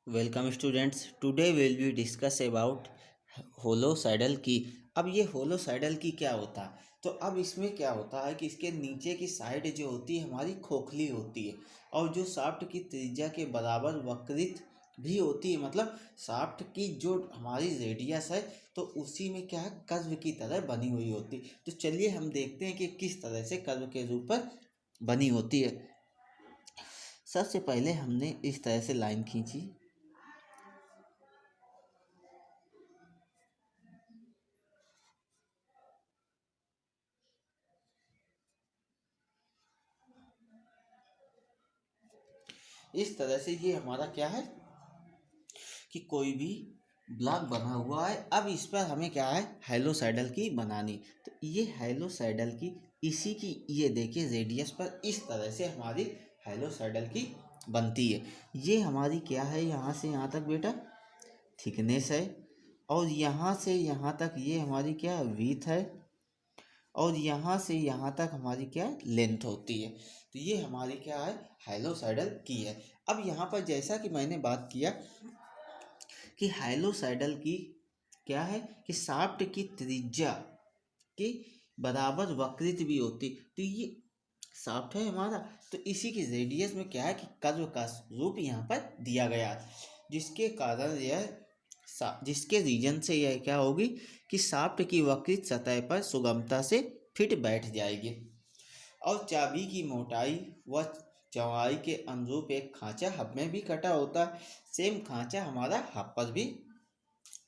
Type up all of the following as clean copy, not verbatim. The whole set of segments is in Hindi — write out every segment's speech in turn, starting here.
Welcome students, today will be discuss about hollow saddle की। अब ये होलो सैडल की क्या होता है? तो अब इसमें क्या होता है कि इसके नीचे की साइड जो होती है हमारी खोखली होती है और जो शाफ्ट की त्रिज्या के बराबर वक्रित भी होती है। मतलब शाफ्ट की जो हमारी रेडियस है तो उसी में क्या है, कर्व की तरह बनी हुई होती है। तो चलिए हम देखते हैं कि किस तरह से कर्व के रूप पर बनी होती है। सबसे पहले हमने इस तरह से लाइन खींची। इस तरह से ये हमारा क्या है कि कोई भी ब्लॉक बना हुआ है। अब इस पर हमें क्या है, हेलोसाइडल की बनानी। तो ये हेलोसाइडल की इसी की ये देखिए रेडियस पर इस तरह से हमारी हेलोसाइडल की बनती है। ये हमारी क्या है, यहाँ से यहाँ तक बेटा थिकनेस है और यहाँ से यहाँ तक ये हमारी क्या विड्थ है और यहाँ से यहाँ तक हमारी क्या लेंथ होती है। तो ये हमारी क्या है, हेलोसाइडल की है। अब यहाँ पर जैसा कि मैंने बात किया कि हेलोसाइडल की क्या है कि शाफ्ट की त्रिज्या के बराबर वक्रित भी होती। तो ये शाफ्ट है हमारा, तो इसी की रेडियस में क्या है कि कर्व का रूप यहाँ पर दिया गया है, जिसके कारण यह जिसके रीजन से यह क्या होगी कि शाफ्ट की वक्रित सतह पर सुगमता से फिट बैठ जाएगी। और चाबी की मोटाई व चौड़ाई के अनुरूप एक खांचा हब में भी कटा होता है। सेम खांचा हमारा हब पर भी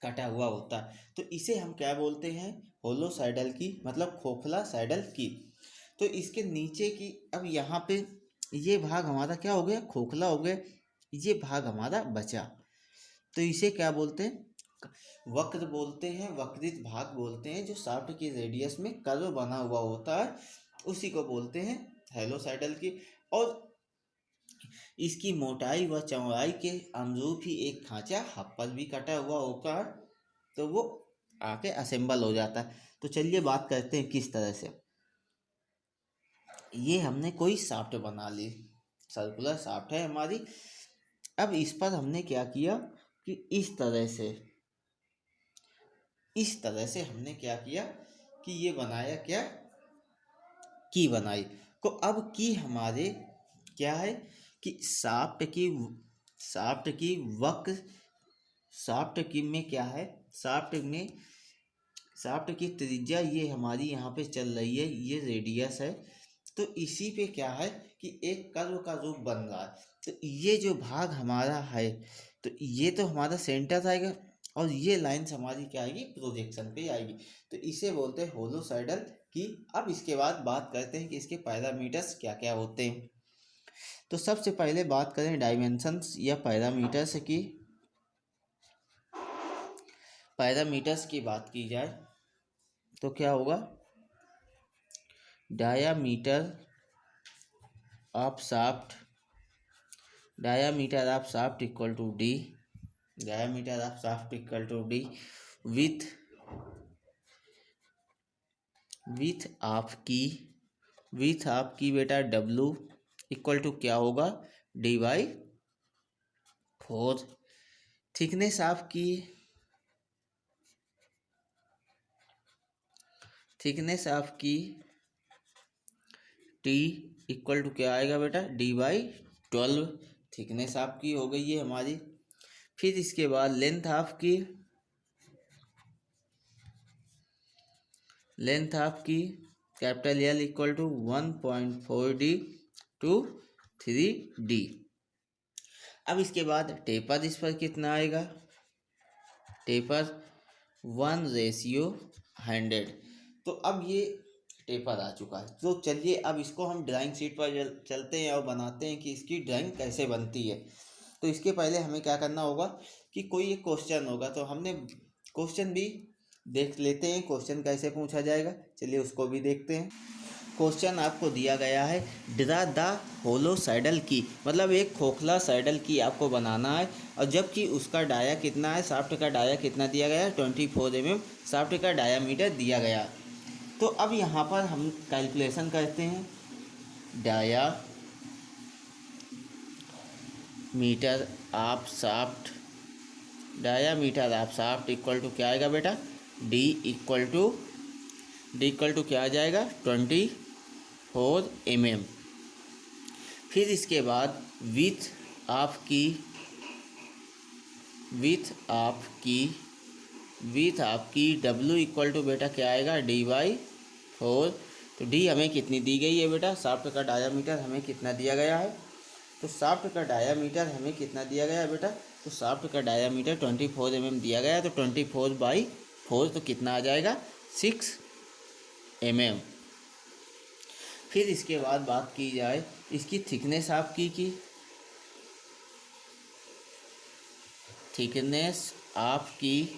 कटा हुआ होता है। तो इसे हम क्या बोलते हैं, होलो साइडल की, मतलब खोखला साइडल की। तो इसके नीचे की अब यहाँ पे ये भाग हमारा क्या हो गया, खोखला हो गया। ये भाग हमारा बचा, तो इसे क्या बोलते हैं, वक्र बोलते हैं, वक्रित भाग बोलते हैं। जो शाफ्ट की रेडियस में कर्व बना हुआ होता है उसी को बोलते हैं हेलोसाइडल की। और इसकी मोटाई व चौड़ाई के अनुरूप ही एक खांचा हब पर भी कटा हुआ होता है, तो वो आके असेंबल हो जाता है। तो चलिए बात करते हैं किस तरह से। ये हमने कोई शाफ्ट बना ली, सर्कुलर शाफ्ट है हमारी। अब इस पर हमने क्या किया कि इस तरह से हमने क्या किया कि ये बनाया, क्या की बनाई को। अब की हमारे क्या है कि शाफ्ट की वक्र, शाफ्ट की में क्या है, शाफ्ट की त्रिज्या ये हमारी यहाँ पे चल रही है, ये रेडियस है। तो इसी पे क्या है कि एक कर्व का रूप बन रहा है। तो ये जो भाग हमारा है, तो ये तो हमारा सेंटर आएगा और ये लाइंस हमारी क्या आएगी, प्रोजेक्शन पे आएगी। तो इसे बोलते हैं होलोसाइडल की। अब इसके बाद बात करते हैं कि इसके पैरामीटर्स क्या क्या होते हैं। तो सबसे पहले बात करें डायमेंशंस या पैरामीटर्स की। पैरामीटर्स की बात की जाए तो क्या होगा, diameter of shaft, diameter of shaft equal to D, diameter of shaft equal to D with with of key बेटा डब्लू इक्वल टू क्या होगा, D by 4। Thickness of key, thickness of key T equal to क्या आएगा बेटा, डी बाई 12। थिकनेस ऑफ की हो गई है हमारी। फिर इसके बाद length of key, length of key capital L equal to 1.4 D to 3 D. अब इसके बाद टेपर इस पर कितना आएगा, टेपर 1:100। तो अब ये टेपर आ चुका है। तो चलिए अब इसको हम ड्राइंग शीट पर चलते हैं और बनाते हैं कि इसकी ड्राइंग कैसे बनती है। तो इसके पहले हमें क्या करना होगा कि कोई एक क्वेश्चन होगा, तो हमने क्वेश्चन भी देख लेते हैं, क्वेश्चन कैसे पूछा जाएगा। चलिए उसको भी देखते हैं। क्वेश्चन आपको दिया गया है, ड्रा द होलो साइडल की, मतलब एक खोखला साइडल की आपको बनाना है। और जबकि उसका डाया कितना है, शाफ्ट का डाया कितना दिया गया है, 24 mm शाफ्ट का डायामीटर दिया गया। तो अब यहाँ पर हम कैलकुलेशन करते हैं। Diameter of shaft, diameter of shaft equal to क्या आएगा बेटा, डी इक्वल टू क्या आ जाएगा 24 mm। फिर इसके बाद विथ ऑफ की डब्ल्यू इक्वल टू बेटा क्या आएगा D/4। तो डी हमें कितनी दी गई है बेटा, शाफ्ट का डायामीटर हमें कितना दिया गया है, तो शाफ्ट का डायामीटर हमें कितना दिया गया है बेटा, तो शाफ्ट का डायामीटर 24 mm दिया गया है। तो 24/4 तो कितना आ जाएगा 6 mm। फिर इसके बाद बात की जाए इसकी थिकनेस आपकी की, थिकनेस आपकी,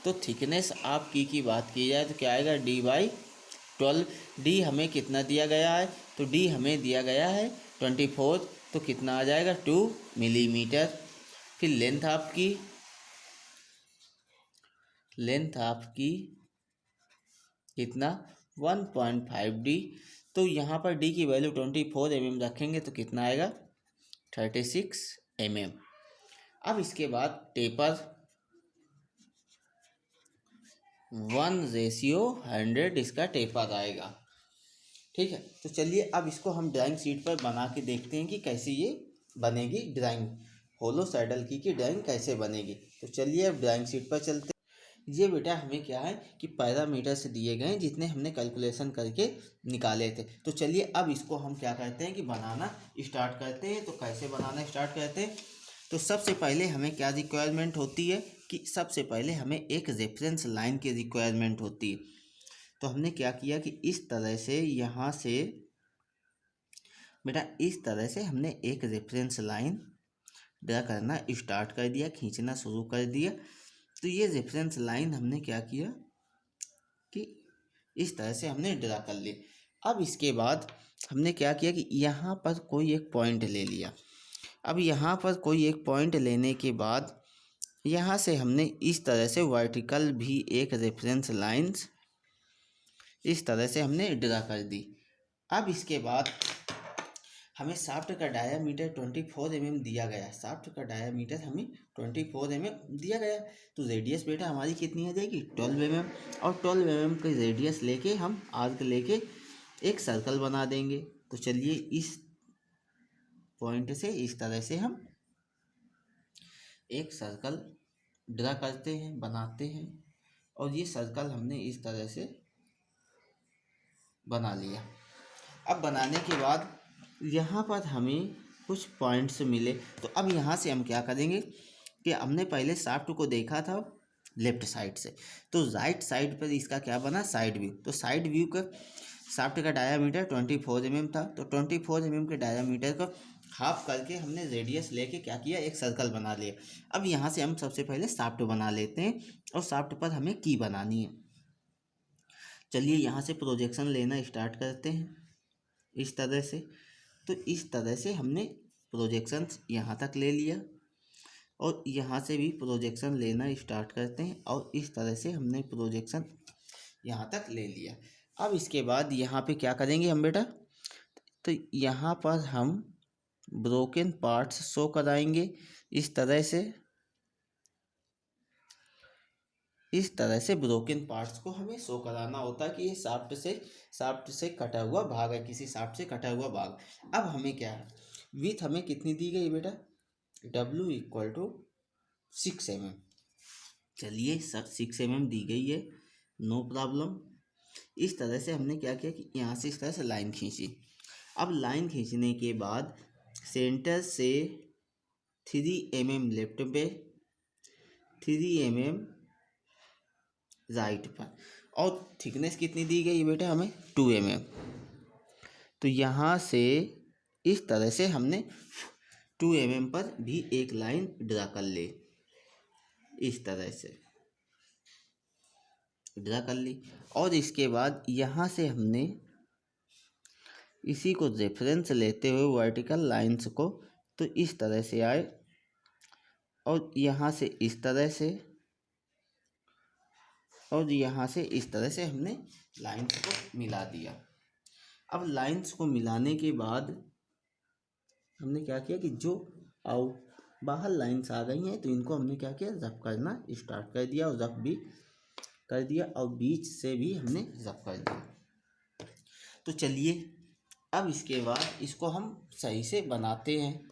तो थिकनेस आपकी की बात की जाए तो क्या आएगा D/12। डी हमें कितना दिया गया है, तो डी हमें दिया गया है 24, तो कितना आ जाएगा 2 मिलीमीटर। फिर लेंथ आपकी कितना 1.5D। तो यहाँ पर डी की वैल्यू 24 mm रखेंगे तो कितना आएगा 36 mm। अब इसके बाद टेपर 1:100 इसका टेपर आएगा। ठीक है, तो चलिए अब इसको हम ड्राइंग शीट पर बना के देखते हैं कि कैसे ये बनेगी ड्राइंग, होलो सैडल की ड्राइंग कैसे बनेगी। तो चलिए अब ड्राइंग शीट पर चलते हैं। ये बेटा हमें क्या है कि पैरामीटर से दिए गए हैं जितने हमने कैलकुलेशन करके निकाले थे। तो चलिए अब इसको हम क्या करते हैं कि बनाना स्टार्ट करते हैं। तो कैसे बनाना स्टार्ट करते हैं, तो सबसे पहले हमें क्या रिक्वायरमेंट होती है कि सबसे पहले हमें एक रेफरेंस लाइन की रिक्वायरमेंट होती है। तो हमने क्या किया कि इस तरह से यहाँ से बेटा इस तरह से हमने एक रेफरेंस लाइन ड्रा करना स्टार्ट कर दिया, खींचना शुरू कर दिया। तो ये रेफरेंस लाइन हमने क्या किया कि इस तरह से हमने ड्रा कर ली। अब इसके बाद हमने क्या किया कि यहाँ पर कोई एक पॉइंट ले लिया। अब यहाँ पर कोई एक पॉइंट लेने के बाद यहाँ से हमने इस तरह से वर्टिकल भी एक रेफरेंस लाइंस इस तरह से हमने ड्रा कर दी। अब इसके बाद हमें शाफ्ट का डायामीटर 24 mm दिया गया, शाफ्ट का डायामीटर हमें 24 mm दिया गया। तो रेडियस बेटा हमारी कितनी आ जाएगी 12 mm, और 12 mm की रेडियस लेके हम आर्क लेके एक सर्कल बना देंगे। तो चलिए इस पॉइंट से इस तरह से हम एक सर्कल ड्रा करते हैं, बनाते हैं, और ये सर्कल हमने इस तरह से बना लिया। अब बनाने के बाद यहाँ पर हमें कुछ पॉइंट्स मिले। तो अब यहाँ से हम क्या करेंगे कि हमने पहले शाफ्ट को देखा था लेफ्ट साइड से, तो राइट साइड पर इसका क्या बना साइड व्यू। तो साइड व्यू का शाफ्ट का डायामीटर 24 mm था, तो 24 mm के डायामीटर को हाफ करके हमने रेडियस लेके क्या किया एक सर्कल बना लिया। अब यहाँ से हम सबसे पहले शाफ्ट बना लेते हैं, और शाफ्ट पर हमें की बनानी है। चलिए यहाँ से प्रोजेक्शन लेना स्टार्ट करते हैं इस तरह से। तो इस तरह से हमने प्रोजेक्शन यहाँ तक ले लिया, और यहाँ से भी प्रोजेक्शन लेना स्टार्ट करते हैं, और इस तरह से हमने प्रोजेक्शन यहाँ तक ले लिया। अब इसके बाद यहाँ पे क्या करेंगे हम बेटा, तो यहाँ पर हम ब्रोकन पार्ट्स शो कराएंगे इस तरह से ब्रोकन पार्ट्स को हमें शो कराना होता है कि ये शाफ्ट से कटा हुआ भाग है, किसी शाफ्ट से कटा हुआ भाग। अब हमें क्या है, विथ हमें कितनी दी गई बेटा W इक्वल टू 6 mm। चलिए 6 mm दी गई है, नो प्रॉब्लम। इस तरह से हमने क्या किया कि यहाँ से इस तरह से लाइन खींची। अब लाइन खींचने के बाद सेंटर से 3 mm लेफ्ट पे, 3 mm राइट पर, और थिकनेस कितनी दी गई बेटा हमें 2 mm। तो यहाँ से इस तरह से हमने 2 mm पर भी एक लाइन ड्रा कर ले, इस तरह से ड्रा कर ली। और इसके बाद यहाँ से हमने इसी को रेफरेंस लेते हुए वर्टिकल लाइंस को तो इस तरह से आए, और यहाँ से इस तरह से, और यहाँ से इस तरह से हमने लाइंस को मिला दिया। अब लाइंस को मिलाने के बाद हमने क्या किया कि जो बाहर लाइंस आ गई हैं तो इनको हमने क्या किया, रफ करना स्टार्ट कर दिया और रफ भी कर दिया और बीच से भी हमने रफ कर दिया। तो चलिए अब इसके बाद इसको हम सही से बनाते हैं।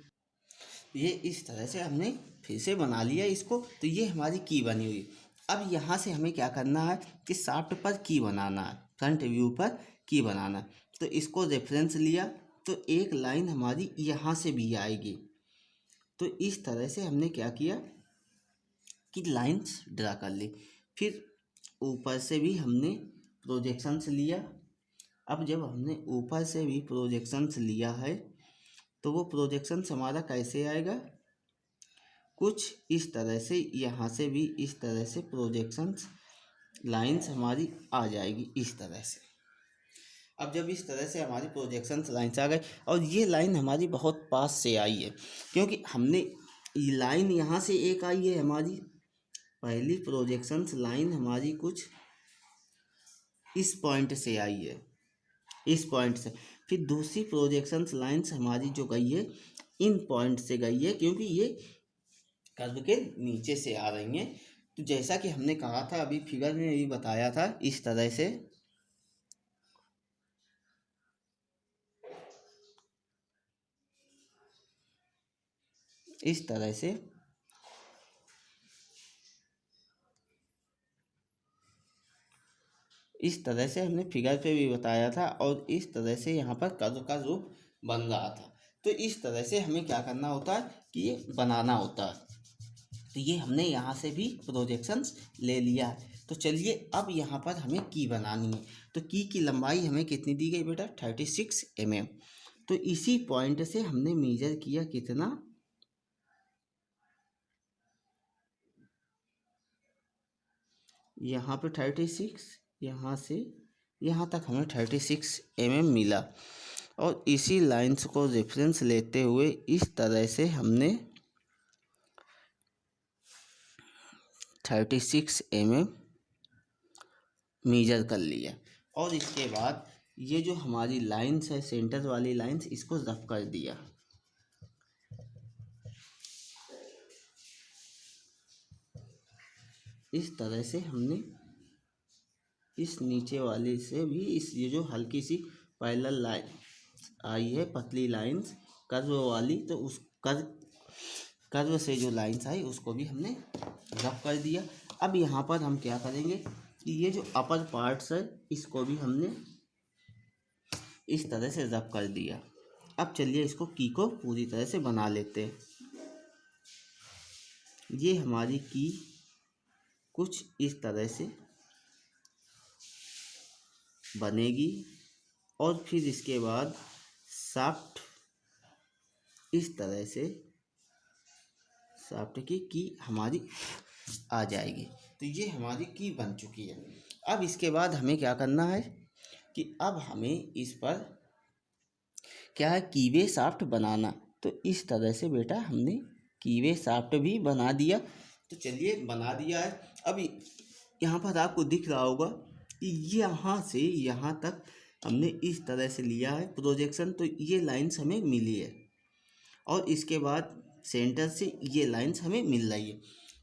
ये इस तरह से हमने फिर से बना लिया इसको। तो ये हमारी की बनी हुई। अब यहाँ से हमें क्या करना है कि शाफ्ट पर की बनाना है, फ्रंट व्यू पर की बनाना है। तो इसको रेफरेंस लिया तो एक लाइन हमारी यहाँ से भी आएगी। तो इस तरह से हमने क्या किया कि लाइंस ड्रा कर ली। फिर ऊपर से भी हमने प्रोजेक्शंस लिया। अब जब हमने ऊपर से भी प्रोजेक्शंस लिया है तो वो प्रोजेक्शंस हमारा कैसे आएगा, कुछ इस तरह से, यहाँ से भी इस तरह से प्रोजेक्शंस लाइंस हमारी आ जाएगी इस तरह से। अब जब इस तरह से हमारी प्रोजेक्शंस लाइंस आ गए और ये लाइन हमारी बहुत पास से आई है क्योंकि हमने ये लाइन यहाँ से एक आई है हमारी, पहली प्रोजेक्शंस लाइन हमारी कुछ इस पॉइंट से आई है, इस पॉइंट से। फिर दूसरी प्रोजेक्शंस लाइंस हमारी जो गई है इन पॉइंट से गई है क्योंकि ये कर्व के नीचे से आ रही हैं। तो जैसा कि हमने कहा था अभी फिगर में भी बताया था, इस तरह से इस तरह से इस तरह से हमने फिगर पे भी बताया था और इस तरह से यहाँ पर कर्व का रूप बन रहा था। तो इस तरह से हमें क्या करना होता है कि ये बनाना होता है। तो ये हमने यहाँ से भी प्रोजेक्शंस ले लिया है। तो चलिए अब यहाँ पर हमें की बनानी है। तो की लंबाई हमें कितनी दी गई बेटा, 36 mm। तो इसी पॉइंट से हमने मेजर किया कितना, यहाँ पे 36, यहाँ से यहाँ तक हमें 36 mm मिला। और इसी लाइंस को रेफरेंस लेते हुए इस तरह से हमने 36 mm मेजर कर लिया। और इसके बाद ये जो हमारी लाइंस है, सेंटर वाली लाइंस, इसको रफ कर दिया। इस तरह से हमने इस नीचे वाली से भी इस ये जो हल्की सी पैरेलल लाइन आई है, पतली लाइंस कर्व वाली, तो उस कर्व से जो लाइंस आई उसको भी हमने रफ कर दिया। अब यहाँ पर हम क्या करेंगे कि ये जो अपर पार्ट्स है इसको भी हमने इस तरह से रफ कर दिया। अब चलिए इसको की को पूरी तरह से बना लेते हैं। ये हमारी की कुछ इस तरह से बनेगी और फिर इसके बाद शाफ्ट इस तरह से शाफ्ट की हमारी आ जाएगी। तो ये हमारी की बन चुकी है। अब इसके बाद हमें क्या करना है कि अब हमें इस पर क्या है, कीवे शाफ्ट बनाना। तो इस तरह से बेटा हमने कीवे शाफ्ट भी बना दिया। तो चलिए बना दिया है। अब यहाँ पर आपको दिख रहा होगा कि यहाँ से यहाँ तक हमने इस तरह से लिया है प्रोजेक्शन। तो ये लाइंस हमें मिली है और इसके बाद सेंटर से ये लाइंस हमें मिल रही है।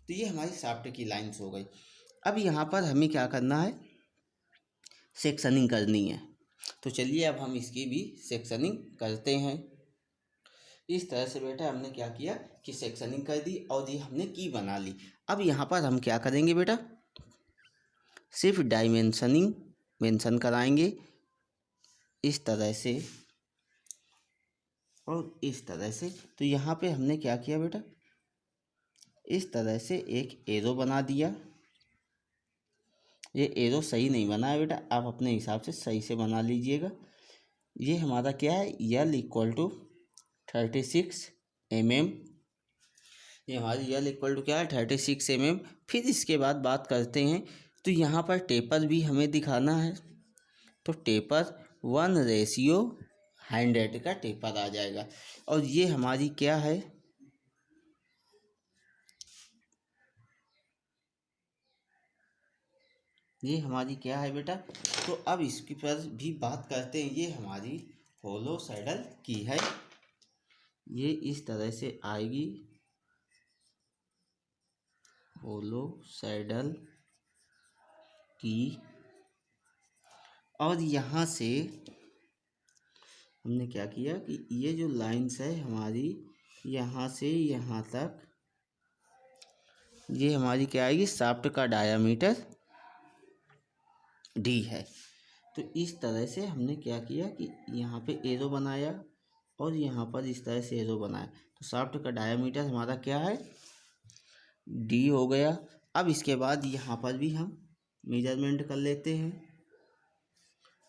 तो ये हमारी शाफ्ट की लाइंस हो गई। अब यहाँ पर हमें क्या करना है, सेक्शनिंग करनी है। तो चलिए अब हम इसकी भी सेक्शनिंग करते हैं। इस तरह से बेटा हमने क्या किया कि सेक्शनिंग कर दी और ये हमने की बना ली। अब यहाँ पर हम क्या करेंगे बेटा, सिर्फ डायमेंशनिंग मेंशन कराएंगे इस तरह से और इस तरह से। तो यहाँ पे हमने क्या किया बेटा, इस तरह से एक एरो बना दिया। ये एरो सही नहीं बना है बेटा, आप अपने हिसाब से सही से बना लीजिएगा। ये हमारा क्या है, यल इक्वल टू 36 mm। ये हमारी यल इक्वल टू क्या है, 36 mm। फिर इसके बाद बात करते हैं। तो यहाँ पर टेपर भी हमें दिखाना है। तो टेपर 1:100 का टेपर आ जाएगा। और ये हमारी क्या है, ये हमारी क्या है बेटा। तो अब इसके पर भी बात करते हैं। ये हमारी होलो सैडल की है। ये इस तरह से आएगी होलोसाइडल की, और यहाँ से हमने क्या किया कि ये जो लाइंस है हमारी यहाँ से यहाँ तक, ये हमारी क्या आएगी, शाफ्ट का डायामीटर डी है। तो इस तरह से हमने क्या किया कि यहाँ पे एरो बनाया और यहाँ पर इस तरह से एरो बनाया। तो शाफ्ट का डायामीटर हमारा क्या है, डी हो गया। अब इसके बाद यहाँ पर भी हम मेजरमेंट कर लेते हैं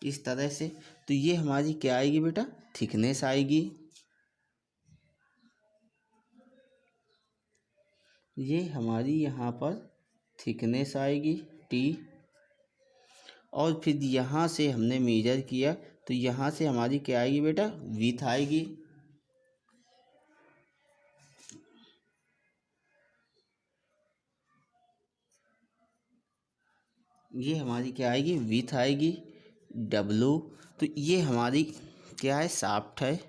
इस तरह से। तो ये हमारी क्या आएगी बेटा, थिकनेस आएगी। ये हमारी यहाँ पर थिकनेस आएगी टी। और फिर यहाँ से हमने मेजर किया तो यहाँ से हमारी क्या आएगी बेटा, विड्थ आएगी। ये हमारी क्या आएगी, विड्थ आएगी डब्लू। तो ये हमारी क्या है, शाफ्ट है।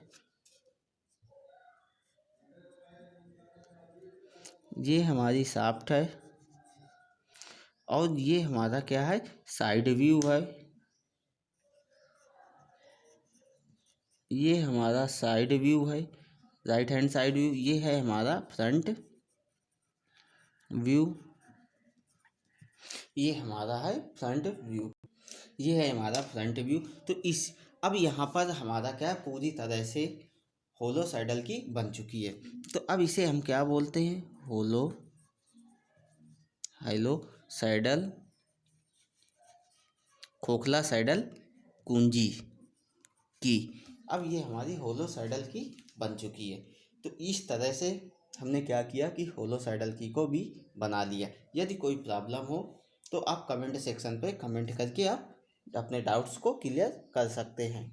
ये हमारी शाफ्ट है और ये हमारा क्या है, साइड व्यू है। ये हमारा साइड व्यू है, राइट हैंड साइड व्यू। ये है हमारा फ्रंट व्यू। ये हमारा है फ्रंट व्यू। ये है हमारा फ्रंट व्यू। तो इस अब यहाँ पर हमारा क्या है, पूरी तरह से होलोसाइडल की बन चुकी है। तो अब इसे हम क्या बोलते हैं, हाइलोसाइडल, खोखला साइडल कुंजी की। अब ये हमारी होलोसाइडल की बन चुकी है। तो इस तरह से हमने क्या किया कि होलोसाइडल की को भी बना लिया। यदि कोई प्रॉब्लम हो तो आप कमेंट सेक्शन पे कमेंट करके आप अपने डाउट्स को क्लियर कर सकते हैं।